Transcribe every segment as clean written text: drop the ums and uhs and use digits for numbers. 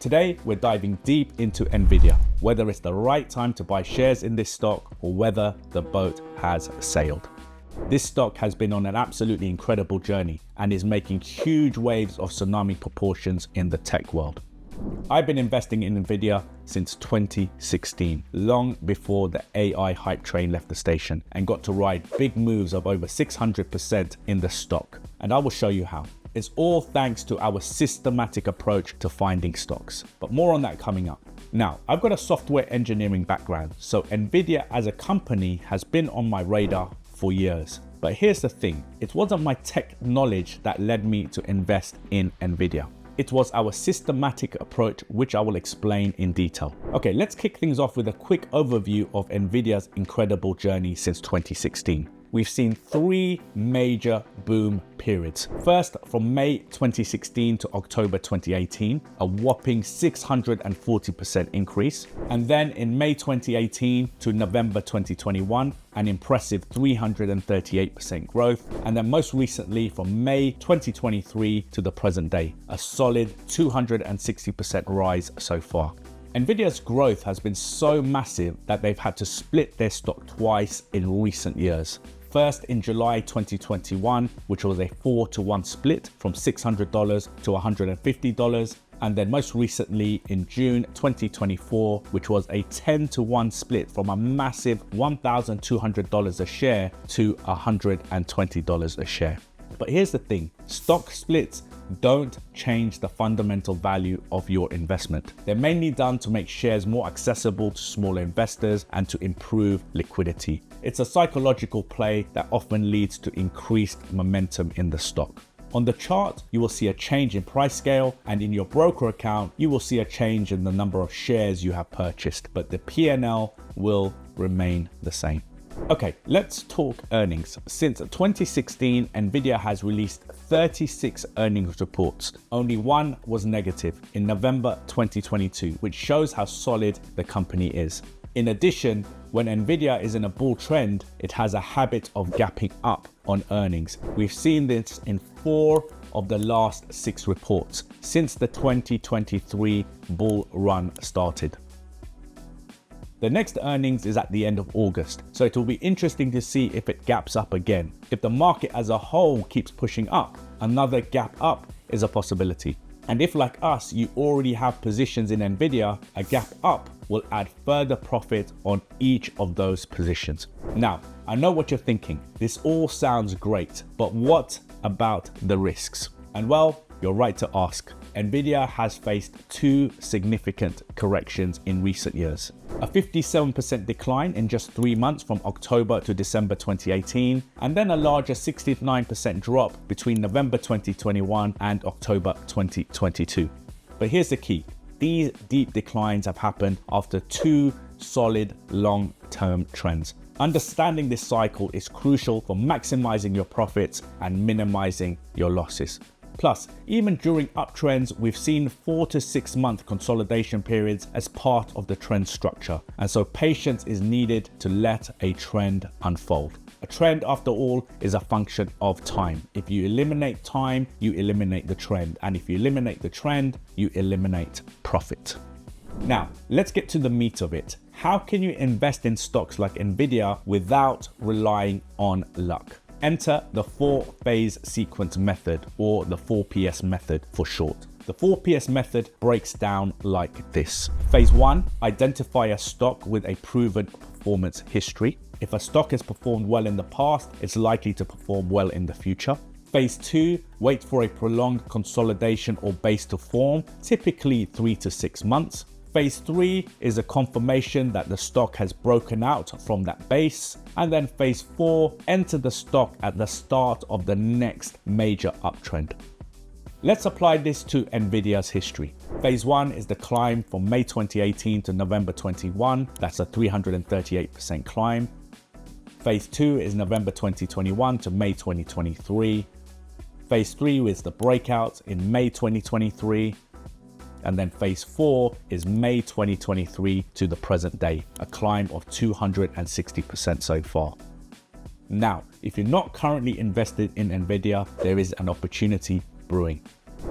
Today, we're diving deep into Nvidia, whether it's the right time to buy shares in this stock or whether the boat has sailed. This stock has been on an absolutely incredible journey and is making huge waves of tsunami proportions in the tech world. I've been investing in Nvidia since 2016, long before the AI hype train left the station, and got to ride big moves of over 600% in the stock. And I will show you how. It's all thanks to our systematic approach to finding stocks, but more on that coming up. Now, I've got a software engineering background, so Nvidia as a company has been on my radar for years. But here's the thing, it wasn't my tech knowledge that led me to invest in Nvidia. It was our systematic approach, which I will explain in detail. Okay, let's kick things off with a quick overview of Nvidia's incredible journey since 2016. We've seen three major boom periods. First, from May 2016 to October 2018, a whopping 640% increase. And then in May 2018 to November 2021, an impressive 338% growth. And then most recently from May 2023 to the present day, a solid 260% rise so far. Nvidia's growth has been so massive that they've had to split their stock twice in recent years. First in July 2021, which was a 4-to-1 split from $600 to $150. And then most recently in June 2024, which was a 10-to-1 split from a massive $1,200 a share to $120 a share. But here's the thing, stock splits don't change the fundamental value of your investment. They're mainly done to make shares more accessible to smaller investors and to improve liquidity. It's a psychological play that often leads to increased momentum in the stock. On the chart, you will see a change in price scale, and in your broker account, you will see a change in the number of shares you have purchased, but the P&L will remain the same. Okay, let's talk earnings. Since 2016, Nvidia has released 36 earnings reports. Only one was negative in November 2022, which shows how solid the company is. In addition, when Nvidia is in a bull trend, it has a habit of gapping up on earnings. We've seen this in 4 of the last 6 reports since the 2023 bull run started. The next earnings is at the end of August, so it will be interesting to see if it gaps up again. If the market as a whole keeps pushing up, another gap up is a possibility. And if, like us, you already have positions in Nvidia, a gap up will add further profit on each of those positions. Now, I know what you're thinking. This all sounds great, but what about the risks? And well, you're right to ask. Nvidia has faced 2 significant corrections in recent years. A 57% decline in just 3 months from October to December 2018, and then a larger 69% drop between November 2021 and October 2022. But here's the key. These deep declines have happened after 2 solid long-term trends. Understanding this cycle is crucial for maximizing your profits and minimizing your losses. Plus, even during uptrends, we've seen 4 to 6 month consolidation periods as part of the trend structure. And so patience is needed to let a trend unfold. A trend, after all, is a function of time. If you eliminate time, you eliminate the trend. And if you eliminate the trend, you eliminate profit. Now, let's get to the meat of it. How can you invest in stocks like Nvidia without relying on luck? Enter the 4-phase sequence method, or the 4PS method for short. The 4PS method breaks down like this. Phase 1, identify a stock with a proven performance history. If a stock has performed well in the past, it's likely to perform well in the future. Phase 2, wait for a prolonged consolidation or base to form, typically 3 to 6 months. Phase 3 is a confirmation that the stock has broken out from that base. And then phase 4, enter the stock at the start of the next major uptrend. Let's apply this to Nvidia's history. Phase 1 is the climb from May 2018 to November 21. That's a 338% climb. Phase 2 is November 2021 to May 2023. Phase 3 is the breakout in May 2023. And then phase 4 is May 2023 to the present day, a climb of 260% so far. Now, if you're not currently invested in Nvidia, there is an opportunity brewing.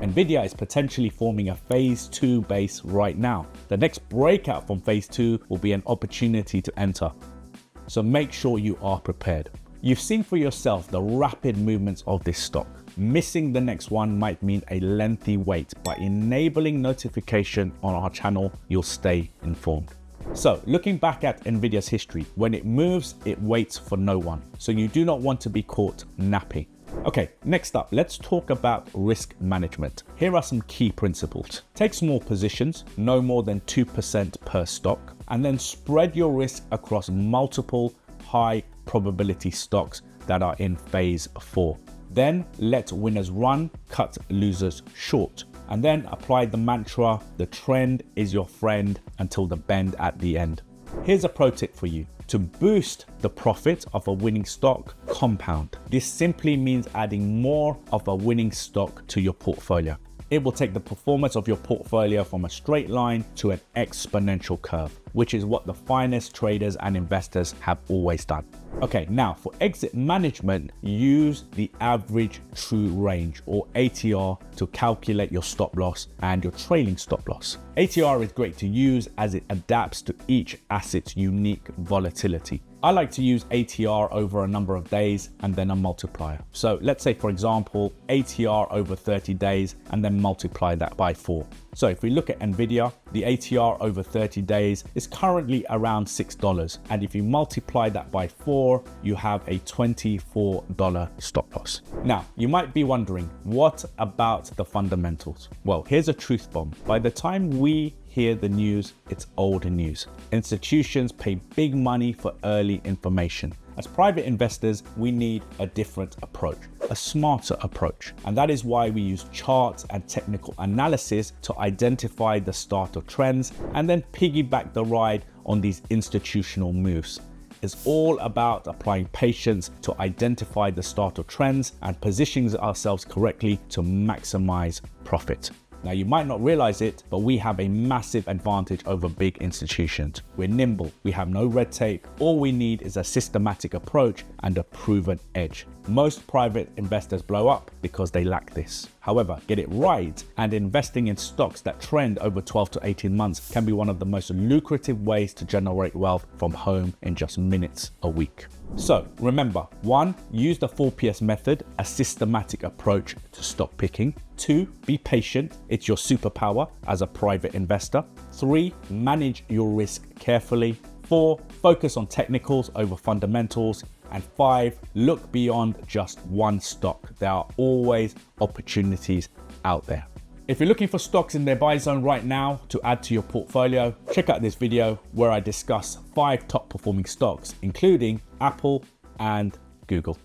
Nvidia is potentially forming a phase 2 base right now. The next breakout from phase 2 will be an opportunity to enter. So make sure you are prepared. You've seen for yourself the rapid movements of this stock. Missing the next one might mean a lengthy wait. By enabling notification on our channel, you'll stay informed. So looking back at Nvidia's history, when it moves, it waits for no one. So you do not want to be caught napping. Okay, next up, let's talk about risk management. Here are some key principles. Take small positions, no more than 2% per stock, and then spread your risk across multiple high probability stocks that are in phase 4. Then let winners run, cut losers short. And then apply the mantra, the trend is your friend until the bend at the end. Here's a pro tip for you. To boost the profit of a winning stock, compound. This simply means adding more of a winning stock to your portfolio. It will take the performance of your portfolio from a straight line to an exponential curve, which is what the finest traders and investors have always done. Okay, now for exit management, use the average true range or ATR to calculate your stop loss and your trailing stop loss. ATR is great to use as it adapts to each asset's unique volatility. I like to use ATR over a number of days and then a multiplier. So let's say, for example, ATR over 30 days and then multiply that by 4. So if we look at Nvidia, the ATR over 30 days is currently around $6. And if you multiply that by 4, you have a $24 stop loss. Now, you might be wondering, what about the fundamentals? Well, here's a truth bomb. By the time we hear the news, it's old news. Institutions pay big money for early information. As private investors, we need a different approach, a smarter approach. And that is why we use charts and technical analysis to identify the start of trends and then piggyback the ride on these institutional moves. It's all about applying patience to identify the start of trends and positioning ourselves correctly to maximize profit. Now, you might not realize it, but we have a massive advantage over big institutions. We're nimble, we have no red tape. All we need is a systematic approach and a proven edge. Most private investors blow up because they lack this. However, get it right, and investing in stocks that trend over 12 to 18 months can be one of the most lucrative ways to generate wealth from home in just minutes a week. So remember, 1, use the 4PS method, a systematic approach to stock picking. 2, be patient. It's your superpower as a private investor. 3, manage your risk carefully. 4, focus on technicals over fundamentals. And 5, look beyond just one stock. There are always opportunities out there. If you're looking for stocks in their buy zone right now to add to your portfolio, check out this video where I discuss 5 top performing stocks, including Apple and Google.